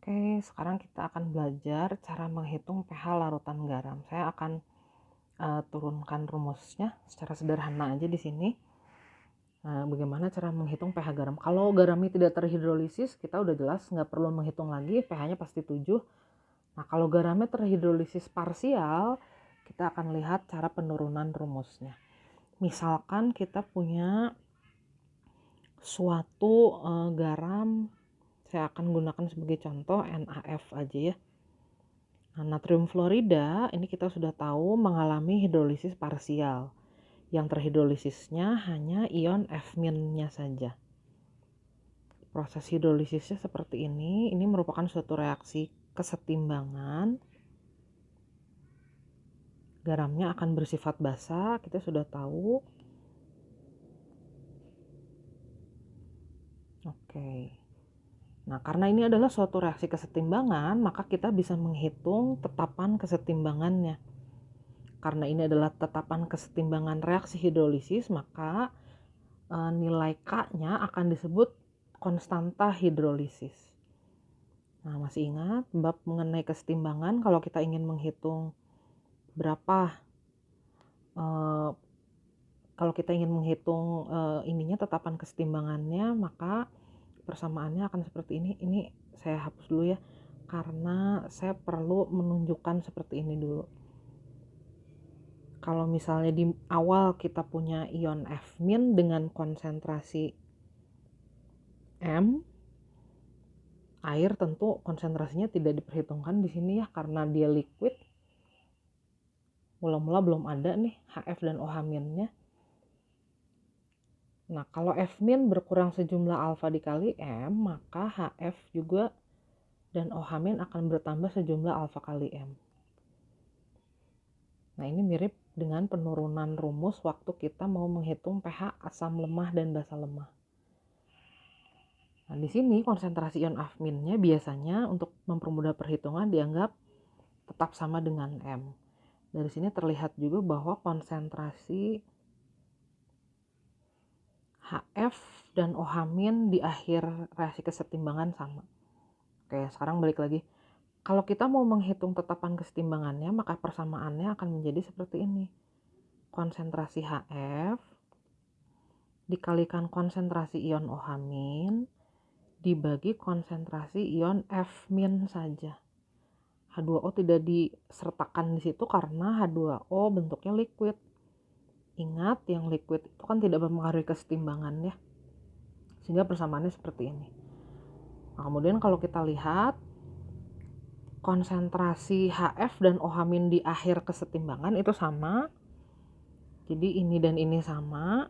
Oke, sekarang kita akan belajar cara menghitung pH larutan garam. Saya akan turunkan rumusnya secara sederhana aja di sini. Bagaimana cara menghitung pH garam? Kalau garamnya tidak terhidrolisis, kita udah jelas nggak perlu menghitung lagi, pH-nya pasti 7. Nah, kalau garamnya terhidrolisis parsial, kita akan lihat cara penurunan rumusnya. Misalkan kita punya suatu garam, saya akan gunakan sebagai contoh NaF aja ya. Nah, natrium fluorida ini kita sudah tahu mengalami hidrolisis parsial. Yang terhidrolisisnya hanya ion F-nya saja. Proses hidrolisisnya seperti ini. Ini merupakan suatu reaksi kesetimbangan. Garamnya akan bersifat basa, kita sudah tahu. Oke. Nah, karena ini adalah suatu reaksi kesetimbangan, maka kita bisa menghitung tetapan kesetimbangannya. Karena ini adalah tetapan kesetimbangan reaksi hidrolisis, maka nilai K-nya akan disebut konstanta hidrolisis. Nah, masih ingat bab mengenai kesetimbangan? Kalau kita ingin menghitung berapa, kalau kita ingin menghitung ininya tetapan kesetimbangannya, maka persamaannya akan seperti ini. Ini saya hapus dulu ya, karena saya perlu menunjukkan seperti ini dulu. Kalau misalnya di awal kita punya ion F- dengan konsentrasi M, air tentu konsentrasinya tidak diperhitungkan di sini ya, karena dia liquid. Mula-mula belum ada nih HF dan OH-nya. Nah, kalau F- berkurang sejumlah alfa dikali M, maka HF juga dan OH- akan bertambah sejumlah alfa kali M. Nah, ini mirip dengan penurunan rumus waktu kita mau menghitung pH asam lemah dan basa lemah. Nah, di sini konsentrasi ion F-nya biasanya untuk mempermudah perhitungan dianggap tetap sama dengan M. Dari sini terlihat juga bahwa konsentrasi HF dan OH- di akhir reaksi kesetimbangan sama. Oke, sekarang balik lagi. Kalau kita mau menghitung tetapan kesetimbangannya, maka persamaannya akan menjadi seperti ini. Konsentrasi HF dikalikan konsentrasi ion OH- dibagi konsentrasi ion F- saja. H2O tidak disertakan di situ karena H2O bentuknya liquid. Ingat, yang liquid itu kan tidak mempengaruhi kesetimbangan ya. Sehingga persamaannya seperti ini. Nah, kemudian kalau kita lihat konsentrasi HF dan OH- di akhir kesetimbangan itu sama. Jadi ini dan ini sama.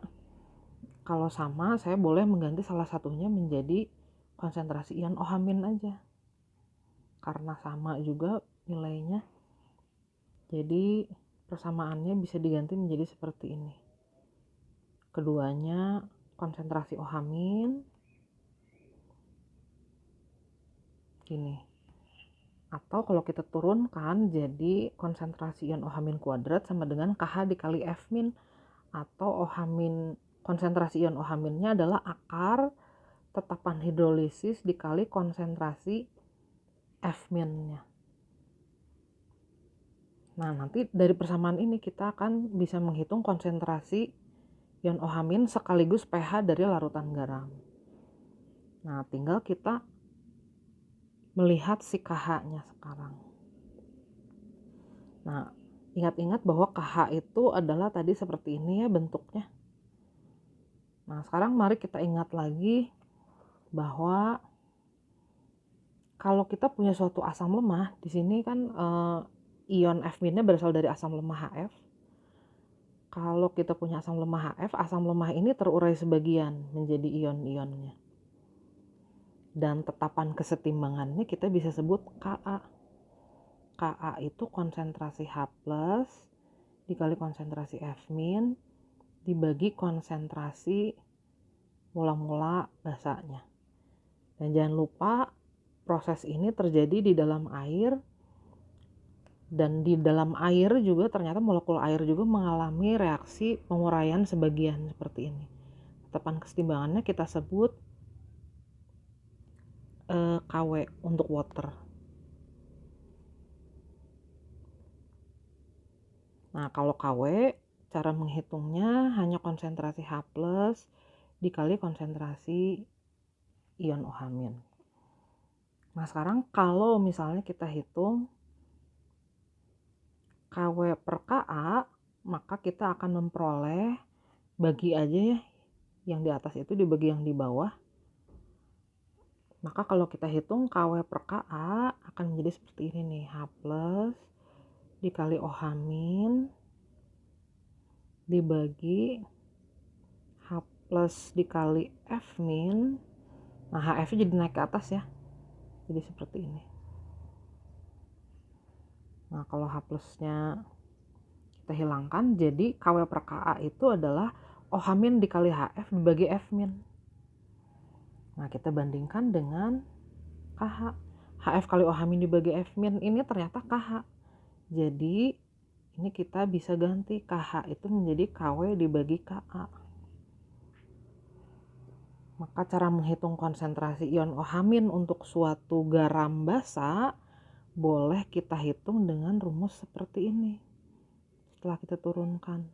Kalau sama, saya boleh mengganti salah satunya menjadi konsentrasi ion OH- aja. Karena sama juga nilainya. Jadi persamaannya bisa diganti menjadi seperti ini. Keduanya konsentrasi OH- gini. Atau kalau kita turunkan jadi konsentrasi ion OH- kuadrat sama dengan KH dikali F-, atau OH- konsentrasi ion OH- adalah akar tetapan hidrolisis dikali konsentrasi F-nya. Nah, nanti dari persamaan ini kita akan bisa menghitung konsentrasi ion OH- sekaligus pH dari larutan garam. Nah, tinggal kita melihat si KH-nya sekarang. Nah, ingat-ingat bahwa KH itu adalah tadi seperti ini ya bentuknya. Nah, sekarang mari kita ingat lagi bahwa kalau kita punya suatu asam lemah, di sini kan ion F-nya berasal dari asam lemah HF. Kalau kita punya asam lemah HF, asam lemah ini terurai sebagian menjadi ion-ionnya. Dan tetapan kesetimbangannya kita bisa sebut Ka. Ka itu konsentrasi H+ dikali konsentrasi F- dibagi konsentrasi mula-mula basanya. Dan jangan lupa proses ini terjadi di dalam air, dan di dalam air juga ternyata molekul air juga mengalami reaksi penguraian sebagian seperti ini. Tetapan kesetimbangannya kita sebut Kw untuk water. Nah, kalau Kw, cara menghitungnya hanya konsentrasi H+ dikali konsentrasi ion OH-. Nah, sekarang kalau misalnya kita hitung Kw per Ka, maka kita akan memperoleh, bagi aja ya yang di atas itu dibagi yang di bawah. Maka kalau kita hitung Kw per Ka akan menjadi seperti ini nih, H+ dikali OH- dibagi H+ dikali F-. Nah, HF jadi naik ke atas ya. Jadi seperti ini. Nah, kalau H+-nya kita hilangkan, jadi Kw per Ka itu adalah OH- dikali HF dibagi F-. Nah, kita bandingkan dengan KH. HF kali OH- dibagi F- ini ternyata KH. Jadi ini kita bisa ganti KH itu menjadi Kw dibagi Ka. Maka cara menghitung konsentrasi ion OH- untuk suatu garam basa boleh kita hitung dengan rumus seperti ini. Setelah kita turunkan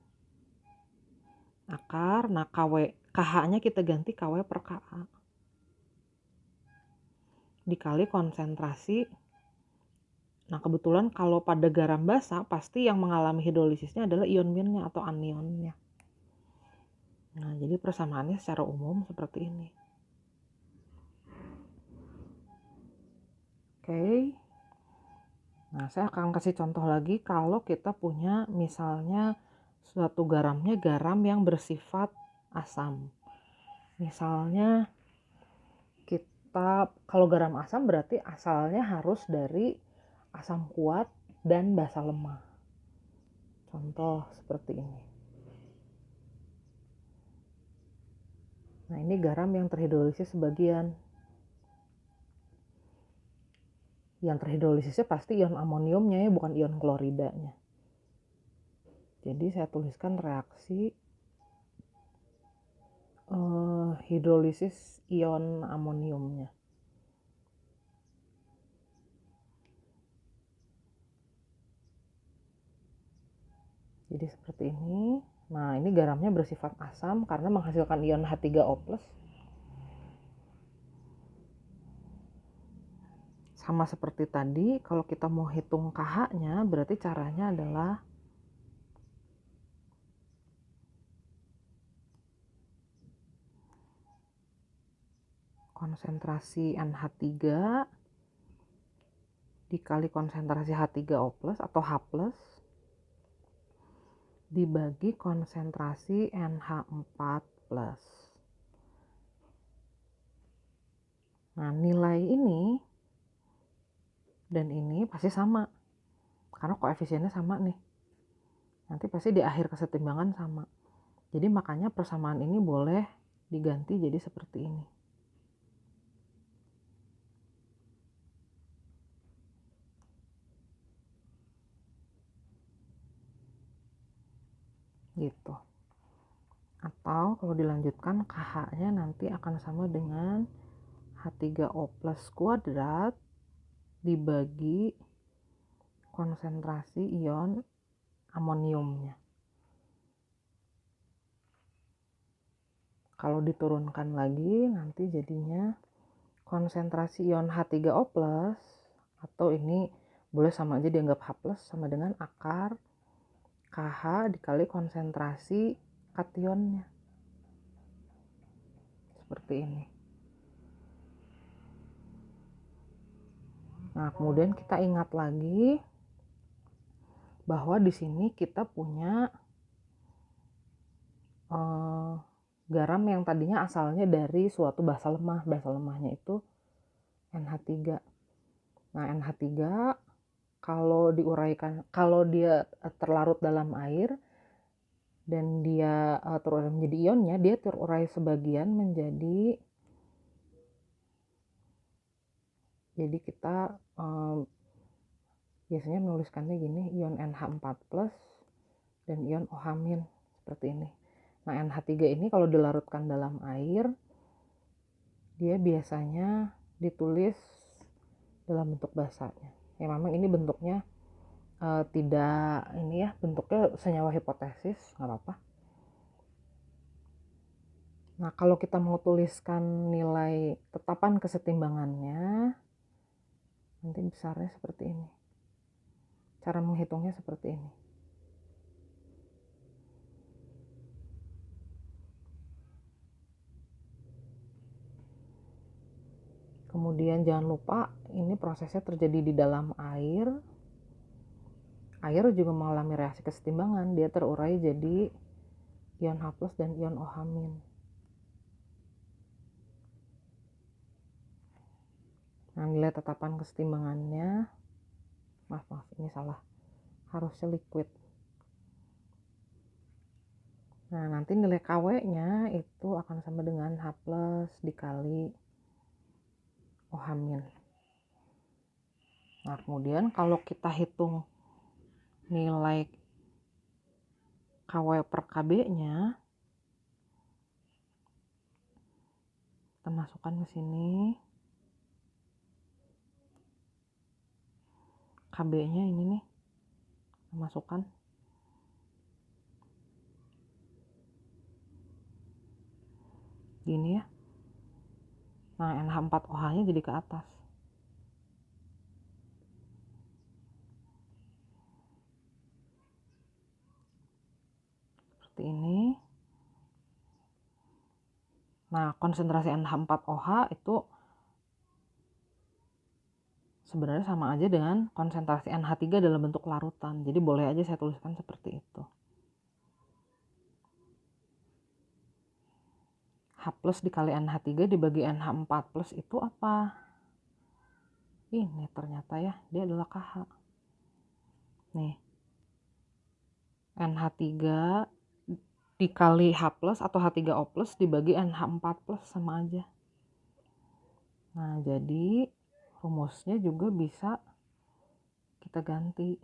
akar, nah KH-nya kita ganti Kw per Ka dikali konsentrasi. Nah, kebetulan kalau pada garam basa pasti yang mengalami hidrolisisnya adalah ion-ionnya atau anionnya. Nah, jadi persamaannya secara umum seperti ini. Oke. Nah, saya akan kasih contoh lagi kalau kita punya misalnya suatu garamnya garam yang bersifat asam. Misalnya kita, kalau garam asam berarti asalnya harus dari asam kuat dan basa lemah. Contoh seperti ini. Nah, ini garam yang terhidrolisis sebagian. Yang terhidrolisisnya pasti ion amoniumnya ya, bukan ion kloridanya. Jadi saya tuliskan reaksi hidrolisis ion amoniumnya. Jadi seperti ini. Nah, ini garamnya bersifat asam karena menghasilkan ion H3O+. Sama seperti tadi, kalau kita mau hitung KH-nya, berarti caranya adalah konsentrasi NH3 dikali konsentrasi H3O+ atau H+ dibagi konsentrasi NH4+. Nah, nilai ini dan ini pasti sama karena koefisiennya sama nih. Nanti pasti di akhir kesetimbangan sama. Jadi makanya persamaan ini boleh diganti jadi seperti ini. Gitu. Atau kalau dilanjutkan KH-nya nanti akan sama dengan H3O+ kuadrat dibagi konsentrasi ion amoniumnya. Kalau diturunkan lagi nanti jadinya konsentrasi ion H3O+ atau ini boleh sama aja dianggap H+ sama dengan akar KH dikali konsentrasi kationnya. Seperti ini. Nah, kemudian kita ingat lagi bahwa di sini kita punya garam yang tadinya asalnya dari suatu basa lemah. Basa lemahnya itu NH3. Nah, NH3 kalau diuraikan, kalau dia terlarut dalam air dan dia terurai menjadi ionnya, dia terurai sebagian menjadi, jadi kita biasanya menuliskannya gini, ion NH4+ dan ion OH- seperti ini. Nah, NH3 ini kalau dilarutkan dalam air dia biasanya ditulis dalam bentuk basanya. Ya memang ini bentuknya tidak ini ya, bentuknya senyawa hipotesis, nggak apa-apa. Nah, kalau kita mau tuliskan nilai tetapan kesetimbangannya, nanti besarnya seperti ini. Cara menghitungnya seperti ini. Kemudian jangan lupa ini prosesnya terjadi di dalam air. Air juga mengalami reaksi kesetimbangan, dia terurai jadi ion H+ dan ion OH-. Nah, nilai tetapan kesetimbangannya, maaf ini salah, harusnya liquid. Nah, nanti nilai KW-nya itu akan sama dengan H+ dikali OH-. Nah, kemudian kalau kita hitung nilai KW per KB-nya, kita masukkan ke sini. KB-nya ini nih, kita masukkan. Gini ya. Nah, NH4OH-nya jadi ke atas. Seperti ini. Nah, konsentrasi NH4OH itu sebenarnya sama aja dengan konsentrasi NH3 dalam bentuk larutan. Jadi boleh aja saya tuliskan seperti itu. H+ dikali NH3 dibagi NH4+ itu apa? Ini ternyata ya, dia adalah KH. Nih. NH3 dikali H+ atau H3O+ dibagi NH4+ sama aja. Nah, jadi rumusnya juga bisa kita ganti.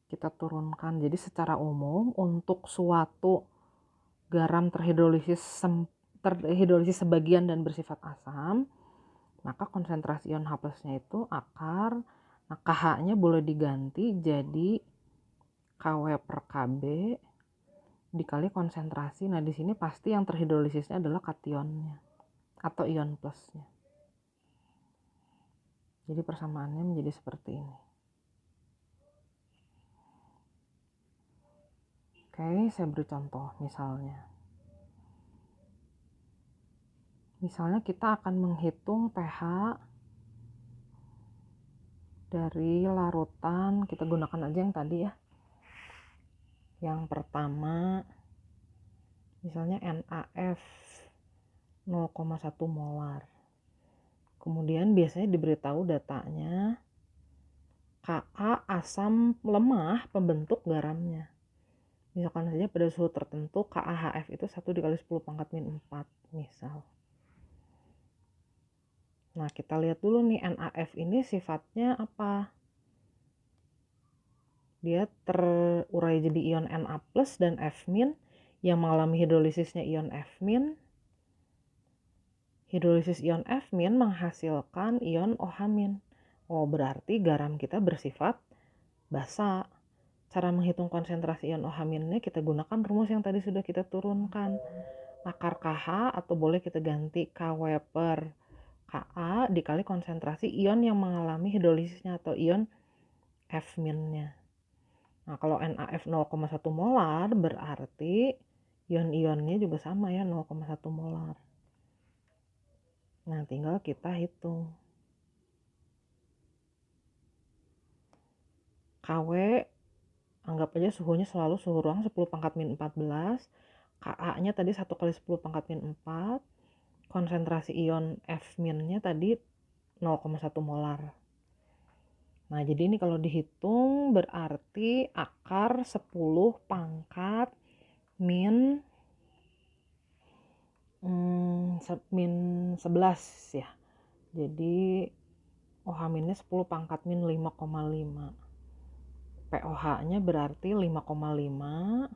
Kita turunkan. Jadi secara umum untuk suatu garam terhidrolisis sebagian dan bersifat asam, maka konsentrasi ion H+-nya itu akar. Nah, KH-nya boleh diganti jadi KW per KB dikali konsentrasi. Nah, di sini pasti yang terhidrolisisnya adalah kationnya atau ion plusnya. Jadi persamaannya menjadi seperti ini. Oke, saya beri contoh misalnya. Misalnya kita akan menghitung pH dari larutan, kita gunakan aja yang tadi ya. Yang pertama, misalnya NaF 0,1 molar. Kemudian biasanya diberitahu datanya Ka asam lemah pembentuk garamnya. Misalkan saja pada suhu tertentu KaHF itu 1 dikali 10⁻⁴ misal. Nah, kita lihat dulu nih NaF ini sifatnya apa? Dia terurai jadi ion Na+ dan F- yang mengalami hidrolisisnya ion F-. Hidrolisis ion F- menghasilkan ion OH-. Oh, berarti garam kita bersifat basa. Cara menghitung konsentrasi ion OH-nya kita gunakan rumus yang tadi sudah kita turunkan. Akar KH atau boleh kita ganti KW per Ka dikali konsentrasi ion yang mengalami hidrolisisnya atau ion F-nya. Nah, kalau NaF 0,1 molar berarti ion-ionnya juga sama ya, 0,1 molar. Nah, tinggal kita hitung. KW anggap aja suhunya selalu suhu ruang 10⁻⁴. Ka-nya tadi 1 kali 10⁻⁴. Konsentrasi ion F-nya tadi 0,1 molar. Nah, jadi ini kalau dihitung berarti akar 10 pangkat min 11 ya. Jadi OH-nya 10 pangkat min 5,5. POH-nya berarti 5,5.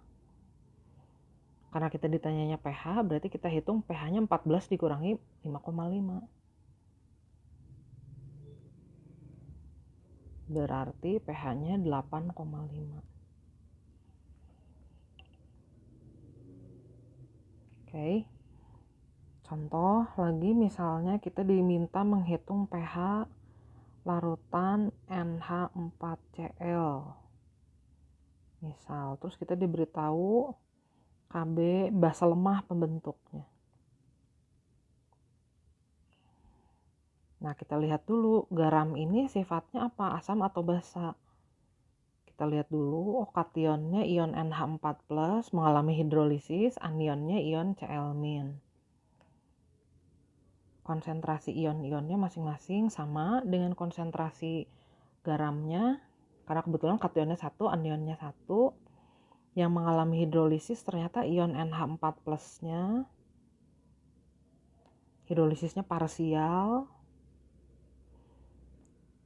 Karena kita ditanyanya pH, berarti kita hitung pH-nya 14 dikurangi 5,5. berarti pH-nya 8,5. Oke. Contoh lagi, misalnya kita diminta menghitung pH larutan NH4Cl. Misal, terus kita diberitahu Kb basa lemah pembentuknya. Nah, kita lihat dulu garam ini sifatnya apa, asam atau basa. Kita lihat dulu, kationnya ion NH4+, mengalami hidrolisis, anionnya ion Cl-. Konsentrasi ion-ionnya masing-masing sama dengan konsentrasi garamnya, karena kebetulan kationnya 1, anionnya 1. Yang mengalami hidrolisis ternyata ion NH4+-nya hidrolisisnya parsial,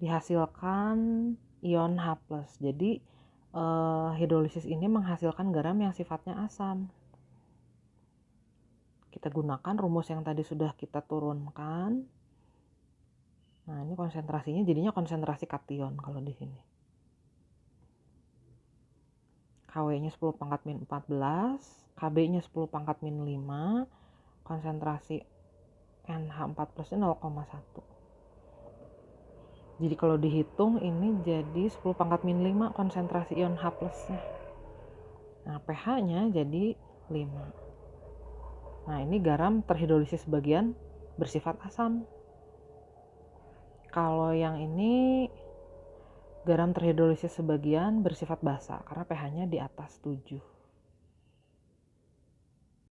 dihasilkan ion H+. Jadi hidrolisis ini menghasilkan garam yang sifatnya asam. Kita gunakan rumus yang tadi sudah kita turunkan. Nah, ini konsentrasinya jadinya konsentrasi kation kalau di sini. Kw-nya 10 pangkat min 14, Kb-nya 10 pangkat min 5, konsentrasi NH4+-nya 0,1. Jadi kalau dihitung ini jadi 10 pangkat min 5 konsentrasi ion H+-nya. Nah, pH-nya jadi 5. Nah, ini garam terhidrolisis sebagian bersifat asam. Kalau yang ini garam terhidrolisis sebagian bersifat basa karena pH-nya di atas 7.